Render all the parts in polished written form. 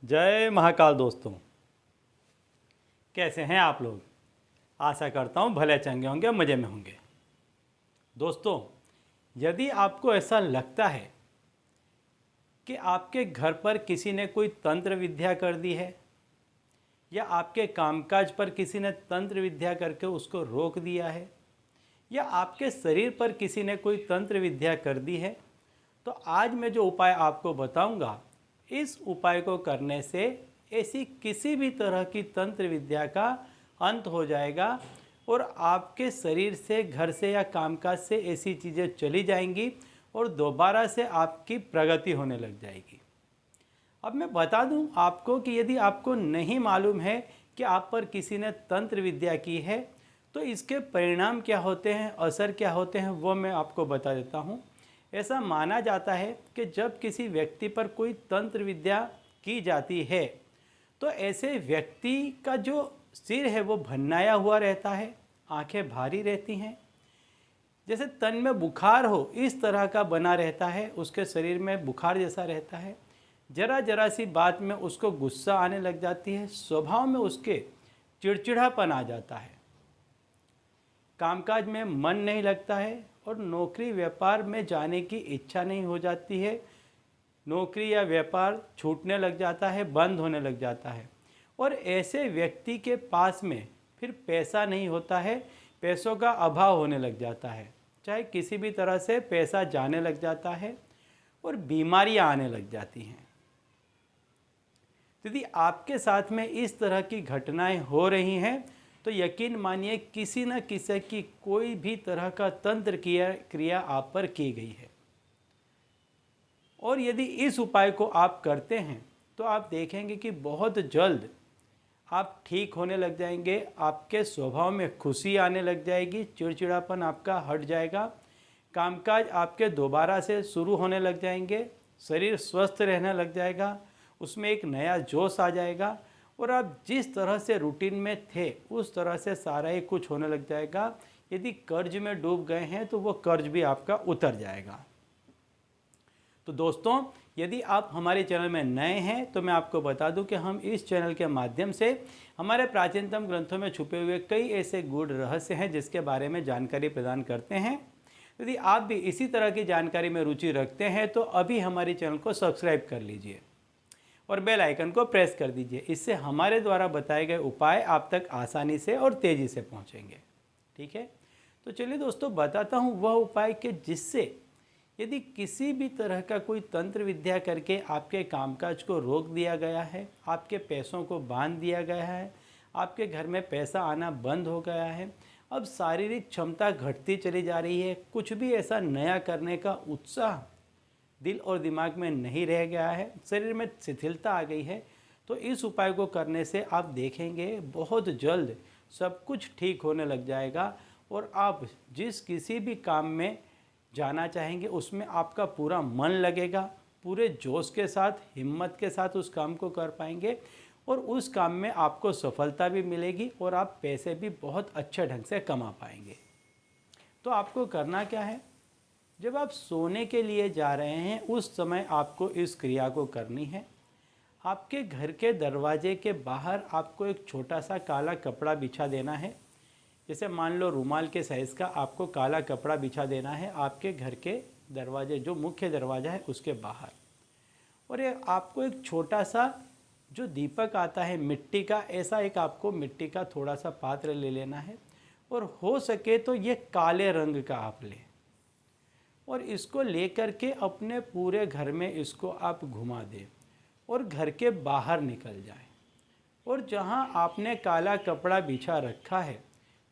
जय महाकाल दोस्तों, कैसे हैं आप लोग। आशा करता हूँ भले चंगे होंगे, मज़े में होंगे। दोस्तों, यदि आपको ऐसा लगता है कि आपके घर पर किसी ने कोई तंत्र विद्या कर दी है या आपके कामकाज पर किसी ने तंत्र विद्या करके उसको रोक दिया है या आपके शरीर पर किसी ने कोई तंत्र विद्या कर दी है, तो आज मैं जो उपाय आपको बताऊंगा, इस उपाय को करने से ऐसी किसी भी तरह की तंत्र विद्या का अंत हो जाएगा और आपके शरीर से, घर से या कामकाज से ऐसी चीज़ें चली जाएंगी और दोबारा से आपकी प्रगति होने लग जाएगी। अब मैं बता दूं आपको कि यदि आपको नहीं मालूम है कि आप पर किसी ने तंत्र विद्या की है तो इसके परिणाम क्या होते हैं, असर क्या होते हैं, वो मैं आपको बता देता हूं। ऐसा माना जाता है कि जब किसी व्यक्ति पर कोई तंत्र विद्या की जाती है तो ऐसे व्यक्ति का जो सिर है वो भन्नाया हुआ रहता है, आंखें भारी रहती हैं, जैसे तन में बुखार हो इस तरह का बना रहता है, उसके शरीर में बुखार जैसा रहता है। जरा जरा सी बात में उसको गुस्सा आने लग जाती है, स्वभाव में उसके चिड़चिड़ापन आ जाता है, कामकाज में मन नहीं लगता है और नौकरी व्यापार में जाने की इच्छा नहीं हो जाती है। नौकरी या व्यापार छूटने लग जाता है, बंद होने लग जाता है। और ऐसे व्यक्ति के पास में फिर पैसा नहीं होता है, पैसों का अभाव होने लग जाता है, चाहे किसी भी तरह से पैसा जाने लग जाता है और बीमारियां आने लग जाती हैं। यदि आपके साथ में इस तरह की घटनाएं हो रही हैं तो यकीन मानिए किसी न किसी की कोई भी तरह का तंत्र क्रिया आप पर की गई है। और यदि इस उपाय को आप करते हैं तो आप देखेंगे कि बहुत जल्द आप ठीक होने लग जाएंगे, आपके स्वभाव में खुशी आने लग जाएगी, चिड़चिड़ापन आपका हट जाएगा, कामकाज आपके दोबारा से शुरू होने लग जाएंगे, शरीर स्वस्थ रहने लग जाएगा, उसमें एक नया जोश आ जाएगा और आप जिस तरह से रूटीन में थे उस तरह से सारा ही कुछ होने लग जाएगा। यदि कर्ज में डूब गए हैं तो वो कर्ज भी आपका उतर जाएगा। तो दोस्तों, यदि आप हमारे चैनल में नए हैं तो मैं आपको बता दूं कि हम इस चैनल के माध्यम से हमारे प्राचीनतम ग्रंथों में छुपे हुए कई ऐसे गूढ़ रहस्य हैं जिसके बारे में जानकारी प्रदान करते हैं। यदि आप भी इसी तरह की जानकारी में रुचि रखते हैं तो अभी हमारे चैनल को सब्सक्राइब कर लीजिए और बेल आइकन को प्रेस कर दीजिए। इससे हमारे द्वारा बताए गए उपाय आप तक आसानी से और तेज़ी से पहुंचेंगे। ठीक है, तो चलिए दोस्तों बताता हूं वह उपाय कि जिससे यदि किसी भी तरह का कोई तंत्र विद्या करके आपके कामकाज को रोक दिया गया है, आपके पैसों को बांध दिया गया है, आपके घर में पैसा आना बंद हो गया है, अब शारीरिक क्षमता घटती चली जा रही है, कुछ भी ऐसा नया करने का उत्साह दिल और दिमाग में नहीं रह गया है, शरीर में शिथिलता आ गई है, तो इस उपाय को करने से आप देखेंगे बहुत जल्द सब कुछ ठीक होने लग जाएगा और आप जिस किसी भी काम में जाना चाहेंगे उसमें आपका पूरा मन लगेगा, पूरे जोश के साथ, हिम्मत के साथ उस काम को कर पाएंगे और उस काम में आपको सफलता भी मिलेगी और आप पैसे भी बहुत अच्छे ढंग से कमा पाएंगे। तो आपको करना क्या है, जब आप सोने के लिए जा रहे हैं उस समय आपको इस क्रिया को करनी है। आपके घर के दरवाजे के बाहर आपको एक छोटा सा काला कपड़ा बिछा देना है, जैसे मान लो रुमाल के साइज़ का आपको काला कपड़ा बिछा देना है आपके घर के दरवाजे, जो मुख्य दरवाज़ा है उसके बाहर। और ये आपको एक छोटा सा जो दीपक आता है मिट्टी का, ऐसा एक आपको मिट्टी का थोड़ा सा पात्र ले लेना है और हो सके तो ये काले रंग का आप लें और इसको लेकर के अपने पूरे घर में इसको आप घुमा दें और घर के बाहर निकल जाएं। और जहां आपने काला कपड़ा बिछा रखा है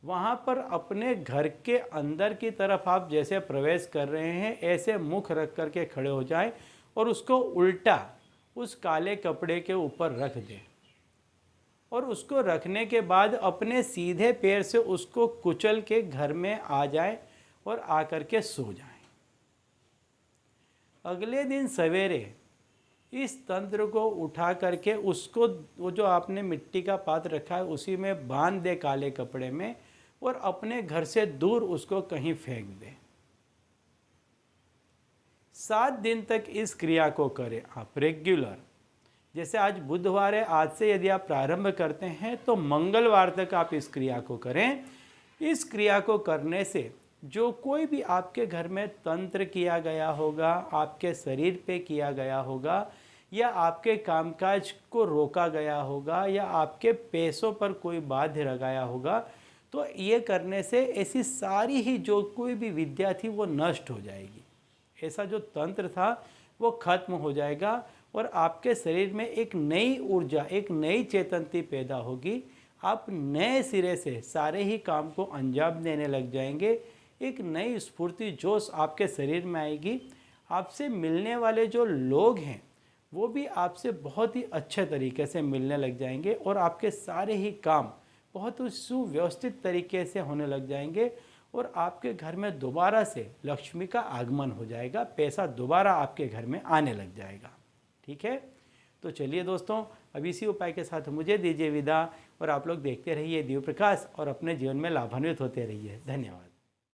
वहां पर अपने घर के अंदर की तरफ आप जैसे प्रवेश कर रहे हैं ऐसे मुख रख करके खड़े हो जाएं और उसको उल्टा उस काले कपड़े के ऊपर रख दें और उसको रखने के बाद अपने सीधे पैर से उसको कुचल के घर में आ जाएं और आकर के सो जाएं। अगले दिन सवेरे इस तंत्र को उठा करके उसको, वो जो आपने मिट्टी का पात्र रखा है उसी में बांध दे काले कपड़े में और अपने घर से दूर उसको कहीं फेंक दे। 7 दिन तक इस क्रिया को करें आप रेगुलर। जैसे आज बुधवार है, आज से यदि आप प्रारंभ करते हैं तो मंगलवार तक आप इस क्रिया को करें। इस क्रिया को करने से जो कोई भी आपके घर में तंत्र किया गया होगा, आपके शरीर पे किया गया होगा, या आपके कामकाज को रोका गया होगा, या आपके पैसों पर कोई बाध्य लगाया होगा, तो ये करने से ऐसी सारी ही जो कोई भी विद्या थी वो नष्ट हो जाएगी। ऐसा जो तंत्र था वो खत्म हो जाएगा और आपके शरीर में एक नई ऊर्जा, एक नई चेतनता पैदा होगी। आप नए सिरे से सारे ही काम को अंजाम देने लग जाएंगे। एक नई स्फूर्ति, जोश आपके शरीर में आएगी। आपसे मिलने वाले जो लोग हैं वो भी आपसे बहुत ही अच्छे तरीके से मिलने लग जाएंगे और आपके सारे ही काम बहुत ही सुव्यवस्थित तरीके से होने लग जाएंगे और आपके घर में दोबारा से लक्ष्मी का आगमन हो जाएगा, पैसा दोबारा आपके घर में आने लग जाएगा। ठीक है, तो चलिए दोस्तों, अब इसी उपाय के साथ मुझे दीजिए विदा और आप लोग देखते रहिए दिव्य प्रकाश और अपने जीवन में लाभान्वित होते रहिए। धन्यवाद।